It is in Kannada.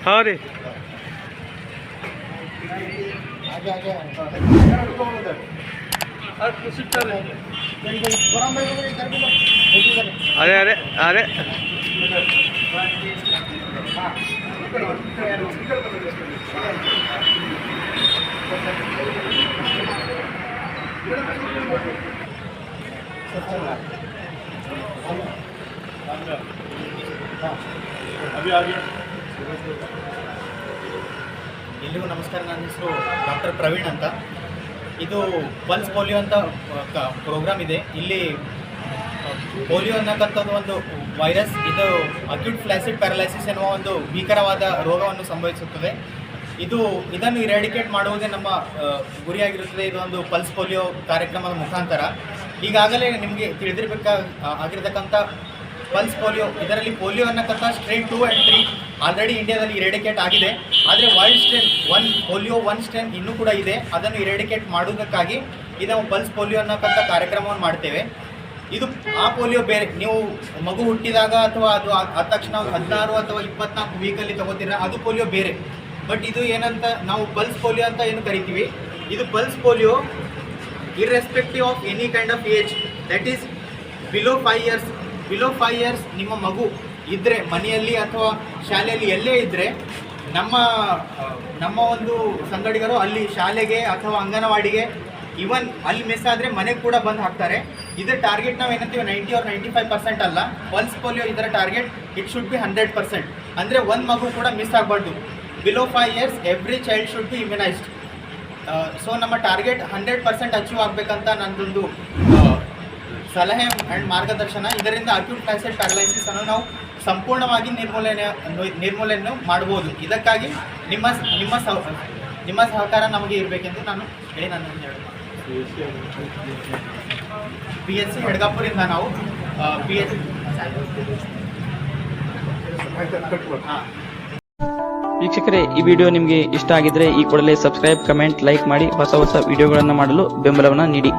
हाँ ರೀ अरे अरे अरे अभी आ गया ಎಲ್ಲಿಗೂ ನಮಸ್ಕಾರ. ನನ್ನ ಹೆಸರು ಡಾಕ್ಟರ್ ಪ್ರವೀಣ್ ಅಂತ. ಇದು ಪಲ್ಸ್ ಪೋಲಿಯೋ ಅಂತ ಪ್ರೋಗ್ರಾಮ್ ಇದೆ. ಇಲ್ಲಿ ಪೋಲಿಯೋ ಅನ್ನಕ್ಕಂಥದ್ದು ಒಂದು ವೈರಸ್, ಇದು ಅಕ್ಯೂಟ್ ಫ್ಲಾಸಿಡ್ ಪ್ಯಾರಲೈಸಿಸ್ ಎನ್ನುವ ಒಂದು ಭೀಕರವಾದ ರೋಗವನ್ನು ಸಂಭವಿಸುತ್ತದೆ. ಇದನ್ನು ಇರಾಡಿಕೇಟ್ ಮಾಡುವುದೇ ನಮ್ಮ ಗುರಿಯಾಗಿರುತ್ತದೆ. ಇದು ಒಂದು ಪಲ್ಸ್ ಪೋಲಿಯೋ ಕಾರ್ಯಕ್ರಮದ ಮುಖಾಂತರ. ಈಗಾಗಲೇ ನಿಮಗೆ ಆಗಿರತಕ್ಕಂಥ ಪಲ್ಸ್ ಪೋಲಿಯೋ, ಇದರಲ್ಲಿ ಪೋಲಿಯೋ ಅನ್ನಕ್ಕಂಥ ಸ್ಟ್ರೇನ್ 2 and 3 ಆಲ್ರೆಡಿ ಇಂಡಿಯಾದಲ್ಲಿ ಇರಾಡಿಕೇಟ್ ಆಗಿದೆ. ಆದರೆ ವೈಲ್ಡ್ ಸ್ಟ್ರೇನ್ ಪೋಲಿಯೋ 1 ಸ್ಟ್ರೇನ್ ಇನ್ನೂ ಕೂಡ ಇದೆ. ಅದನ್ನು ಇರಾಡಿಕೇಟ್ ಮಾಡುವುದಕ್ಕಾಗಿ ನಾವು ಪಲ್ಸ್ ಪೋಲಿಯೋ ಅನ್ನಕ್ಕಂಥ ಕಾರ್ಯಕ್ರಮವನ್ನು ಮಾಡ್ತೇವೆ. ಇದು ಆ ಪೋಲಿಯೋ ಬೇರೆ. ನೀವು ಮಗು ಹುಟ್ಟಿದಾಗ ಅಥವಾ ಅದು ಆದ ತಕ್ಷಣ 16 ಅಥವಾ 24 ವೀಕಲ್ಲಿ ತಗೋತೀರ, ಅದು ಪೋಲಿಯೋ ಬೇರೆ. ಬಟ್ ಇದು ಏನಂತ ನಾವು ಪಲ್ಸ್ ಪೋಲಿಯೋ ಅಂತ ಏನು ಕರಿತೀವಿ. ಇದು pulse polio irrespective of any kind of age, that is below 5 years ನಿಮ್ಮ ಮಗು ಇದ್ದರೆ ಮನೆಯಲ್ಲಿ ಅಥವಾ ಶಾಲೆಯಲ್ಲಿ ಎಲ್ಲೇ ಇದ್ದರೆ ನಮ್ಮ ಒಂದು ಸಂಗಡಿಗರು ಅಲ್ಲಿ ಶಾಲೆಗೆ ಅಥವಾ ಅಂಗನವಾಡಿಗೆ, ಇವನ್ ಅಲ್ಲಿ ಮಿಸ್ ಆದರೆ ಮನೆಗೆ ಕೂಡ ಬಂದು ಹಾಕ್ತಾರೆ. ಇದರ ಟಾರ್ಗೆಟ್ ನಾವು ಏನಂತೀವಿ 90 or 95% ಅಲ್ಲ. ಪಲ್ಸ್ ಪೋಲಿಯೋ ಇದರ ಟಾರ್ಗೆಟ್ ಇಟ್ ಶುಡ್ ಬಿ 100%. ಅಂದರೆ ಒಂದು ಮಗು ಕೂಡ ಮಿಸ್ ಆಗಬಾರ್ದು. Below 5 years every child should be immunised. So ನಮ್ಮ ಟಾರ್ಗೆಟ್ 100% ಅಚೀವ್ ಆಗಬೇಕಂತ ನನ್ನದೊಂದು ಸಲಹೆ ಆ್ಯಂಡ್ ಮಾರ್ಗದರ್ಶನ. ಇದರಿಂದ ಅಕ್ಯೂಟ್ ಫ್ಲಾಸಿಡ್ ಪ್ಯಾರಲೈಸಿಸ್ ಅನ್ನು ನಾವು ಸಂಪೂರ್ಣವಾಗಿ ನಿರ್ಮೂಲನೆ ಮಾಡ್ಬೋದು. ಇದಕ್ಕಾಗಿ ನಿಮ್ಮ ಸಹಕಾರ ನಮಗೆ ಇರಬೇಕೆಂದು ನಾನು ಹೇಳಿ ನಾನು PHC ಹೆಡ್ಗಾಪುರಿಂದ ನಾವು PHC ವೀಕ್ಷಕರೇ, ಈ ವಿಡಿಯೋ ನಿಮಗೆ ಇಷ್ಟ ಆಗಿದ್ರೆ ಈ ಕೂಡಲೇ ಸಬ್ಸ್ಕ್ರೈಬ್, ಕಮೆಂಟ್, ಲೈಕ್ ಮಾಡಿ ಹೊಸ ವಿಡಿಯೋಗಳನ್ನು ಮಾಡಲು ಬೆಂಬಲವನ್ನು ನೀಡಿ.